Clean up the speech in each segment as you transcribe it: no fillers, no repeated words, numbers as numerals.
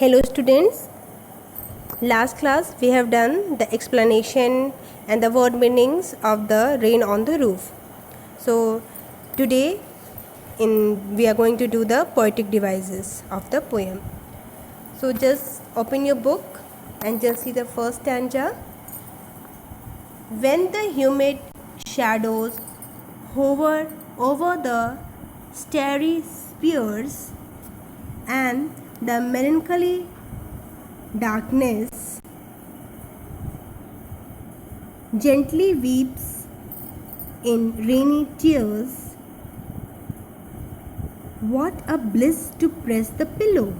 Hello students, last class we have done the explanation and the word meanings of the rain on the roof. So today we are going to do the poetic devices of the poem. So just open your book and just see the first stanza. When the humid shadows hover over the starry spheres and the melancholy darkness gently weeps in rainy tears, what a bliss to press the pillow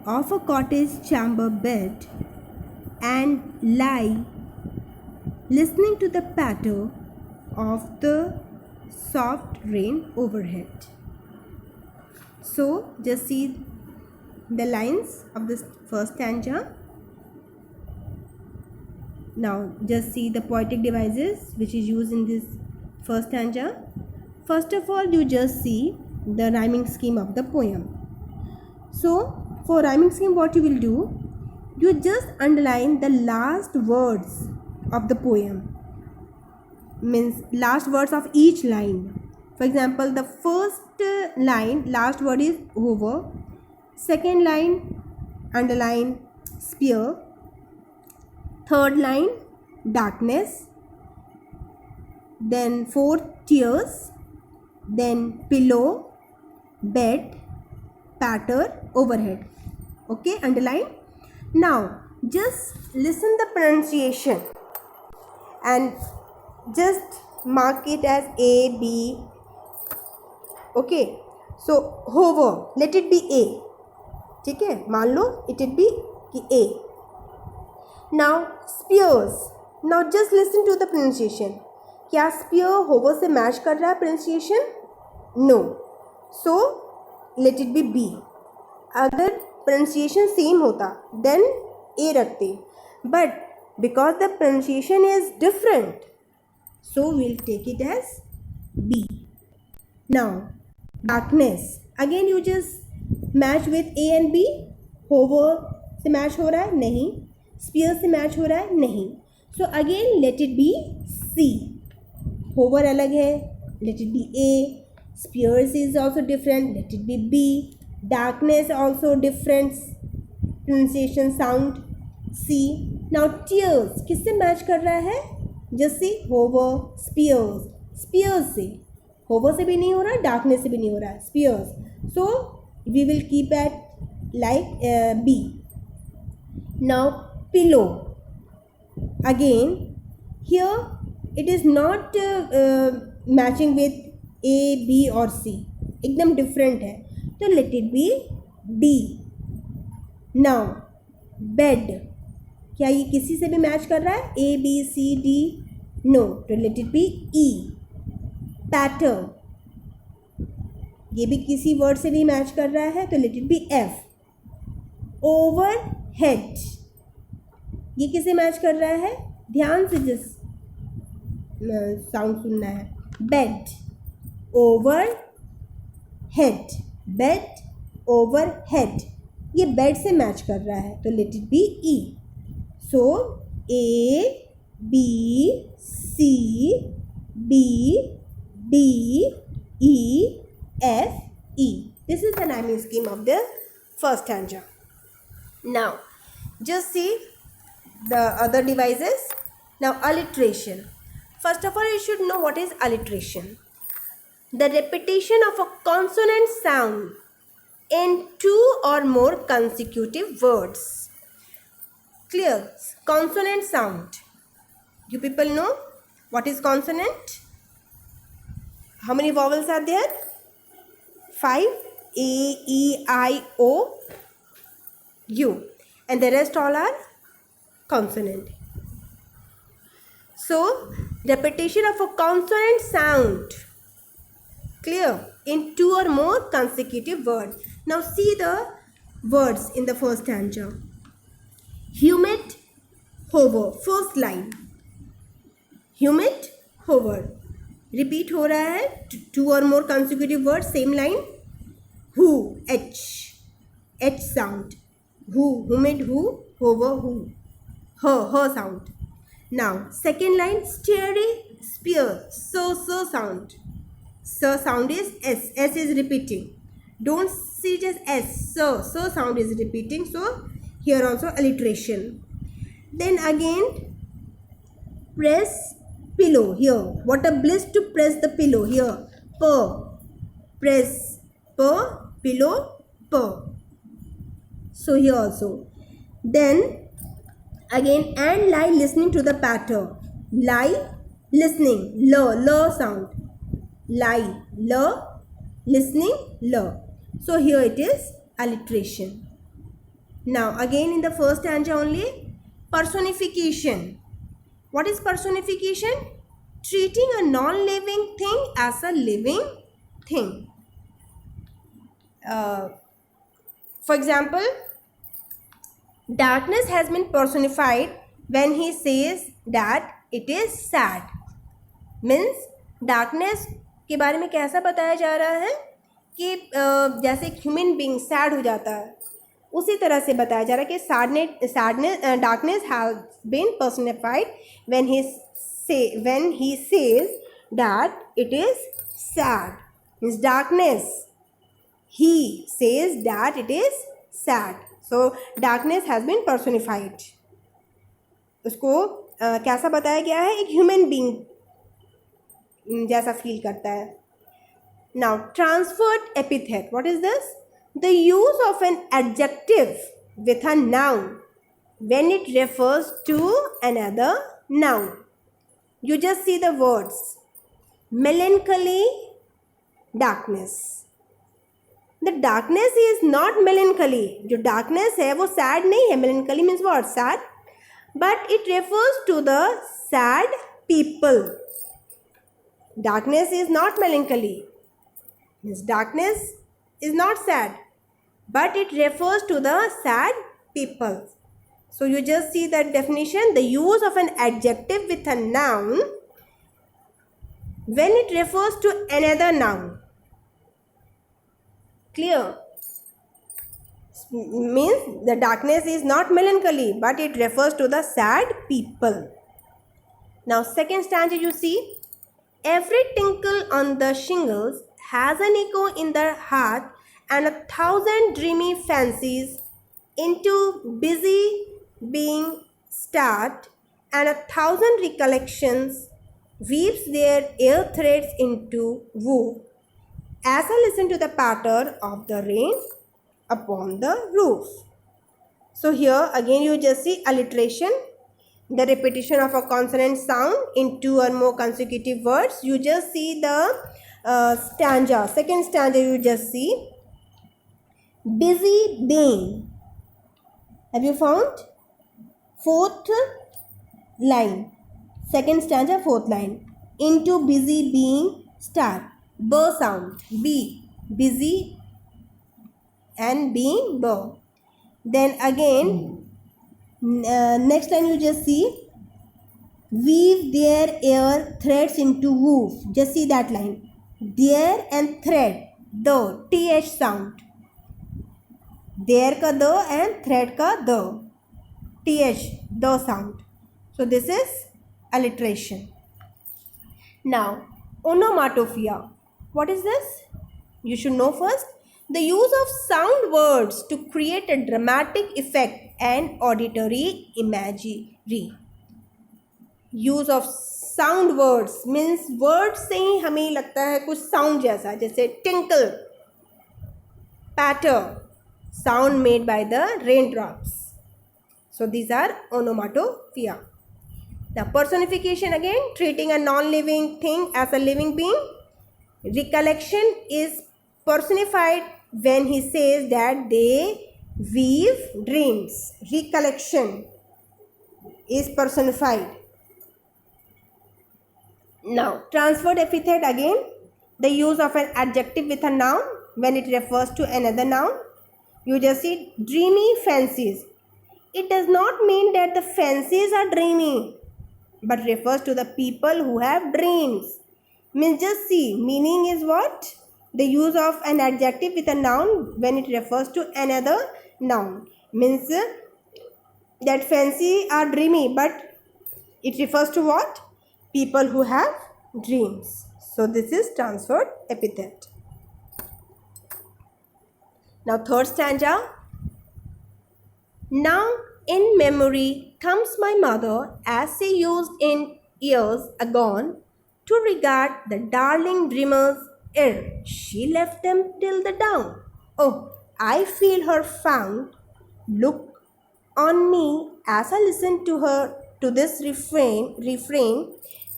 of a cottage chamber bed and lie listening to the patter of the soft rain overhead. So just see the lines of this first stanza. Now just see the poetic devices which is used in this first stanza. First of all, you just see the rhyming scheme of the poem. So for rhyming scheme, what you will do, you just underline the last words of the poem, means last words of each line. For example, the first line last word is hover, second line underline spear, third line darkness, then fourth tears, then pillow, bed, patter, overhead. Okay, underline. Now just listen the pronunciation and just mark it as A, B. Okay, so hover, let it be A. ठीक है, मान लो it will be A. Now spears. Now just listen to the pronunciation. क्या spear hover से match कर रहा है pronunciation? No. So let it be B. अगर pronunciation same होता then A रखते, but because the pronunciation is different, so we'll take it as B. Now darkness, again you just match with A and B. hover से match हो रहा है नहीं, spear से match हो रहा है नहीं, so again let it be C. hover अलग है, let it be A. spears is also different, let it be B. darkness also different pronunciation sound, C. now tears किससे मैच कर रहा है, जैसे hover, spears, spears से, hover से भी नहीं हो रहा, darkness से भी नहीं हो रहा, spears. so we will keep at like B. now pillow, again here it is not matching with A, B or C, एकदम different है, तो let it be D. now bed, क्या ये किसी से भी मैच कर रहा है, A, B, C, D? no, तो let it be E. patter, ये भी किसी वर्ड से नहीं मैच कर रहा है, तो let it be F. overhead, ये किसे मैच कर रहा है, ध्यान से जिस साउंड सुनना है, bed, overhead, bed, overhead, ये बेड से मैच कर रहा है, तो let it be E. so A, B, C, B, D, E, F, E. This is the rhyming scheme of the first stanza. Now just see the other devices. Now alliteration. First of all, you should know what is alliteration. The repetition of a consonant sound in two or more consecutive words. Clear? Consonant sound. You people know what is consonant? How many vowels are there? 5. A, E, I, O, U. And the rest all are consonant. So, repetition of a consonant sound. Clear? In two or more consecutive words. Now see the words in the first stanza. Humid, hover, first line. Humid, hover. Repeat हो रहा है, two or more consecutive word same line. who, H sound. Who made who, over who, her sound. Now second line, steady, spear, so sound. So sound is S is repeating. Don't see just S, so sound is repeating. So here also alliteration. Then again, press pillow here. What a bliss to press the pillow here. Press, pillow, So here also. Then again, and lie listening to the patter. Lie, listening, l sound. Lie, listening, So here it is alliteration. Now again in the first stanza only, personification. What is personification? Treating a non-living thing as a living thing. For example, darkness has been personified when he says that it is sad. Means darkness के बारे में कैसा बताया जा रहा है कि जैसे ह्यूमन बीइंग सैड हो जाता है, उसी तरह से बताया जा रहा है कि darkness has been personified when he says that it is sad. Means darkness, he says that it is sad. So darkness has been personified. उसको कैसा बताया गया है? एक ह्यूमन बीइंग जैसा फील करता है. Now transferred epithet. What is this? The use of an adjective with a noun when it refers to another noun. You just see the words melancholy, darkness. The darkness is not melancholy. जो darkness है वो sad नहीं है. Melancholy means what? Sad. But it refers to the sad people. Darkness is not melancholy. Means darkness is not sad, but it refers to the sad people. So you just see that definition. The use of an adjective with a noun when it refers to another noun. Clear? Means the darkness is not melancholy, but it refers to the sad people. Now second stanza you see. Every tinkle on the shingles has an echo in the heart, and 1,000 dreamy fancies into busy being start, and 1,000 recollections weaves their air threads into woof, as I listen to the patter of the rain upon the roof. So here again you just see alliteration, the repetition of a consonant sound in 2 or more consecutive words. You just see the stanza. Second stanza you just see busy being. Have you found? Fourth line. Second stanza, fourth line. Into busy being start. B sound. B. Busy and being B. Then again next line you just see weave their air threads into woof. Just see that line. There and thread. The th sound. There ka the and thread ka the. Th, the sound. So this is alliteration. Now onomatopoeia. What is this? You should know first. The use of sound words to create a dramatic effect and auditory imagery. Use of sound words means words से ही हमें लगता है कुछ sound जैसा, जैसे tinkle, patter, sound made by the raindrops. So these are onomatopoeia. Now personification again, treating a non-living thing as a living being. Recollection is personified when he says that they weave dreams. Recollection is personified. Now transferred epithet again, the use of an adjective with a noun when it refers to another noun. You just see dreamy fancies. It does not mean that the fancies are dreamy, but refers to the people who have dreams. Means just see, meaning is what? the use of an adjective with a noun when it refers to another noun. Means that fancy are dreamy, but it refers to what? People who have dreams. So this is transferred epithet. Now third stanza. Now in memory comes my mother as she used in years agone to regard the darling dreamers ere she left them till the dawn. Oh, I feel her fond look on me as I listen to her to this refrain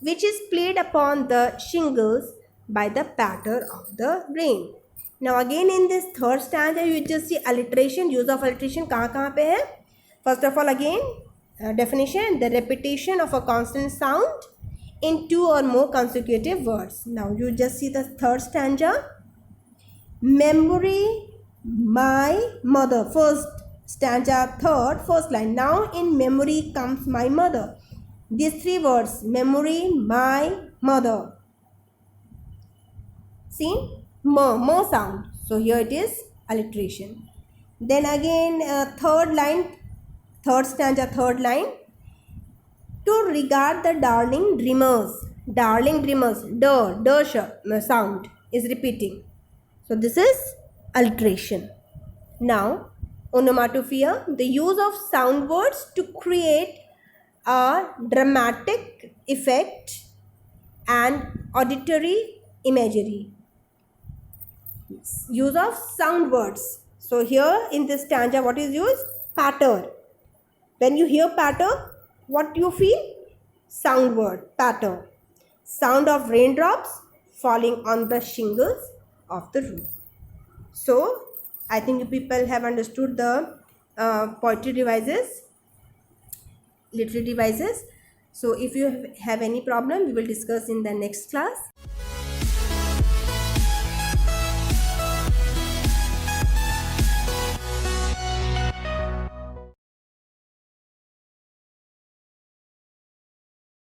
which is played upon the shingles by the patter of the rain. Now again in this third stanza you just see alliteration, use of alliteration कहाँ पे है? First of all again definition, the repetition of a consonant sound in two or more consecutive words. Now you just see the third stanza. Memory my mother, first stanza, third, first line. Now in memory comes my mother. These three words, memory my mother. See? Mo sound. So here it is alliteration. Then again third line, third stanza, third line. To regard the darling dreamers. Darling dreamers. Sound is repeating. So this is alliteration. Now onomatopoeia, the use of sound words to create a dramatic effect and auditory imagery. Use of sound words. So here in this stanza what is used? Patter. When you hear patter, what do you feel? Sound word, patter. Sound of raindrops falling on the shingles of the roof. So I think you people have understood the poetry devices, literary devices. So if you have any problem, we will discuss in the next class.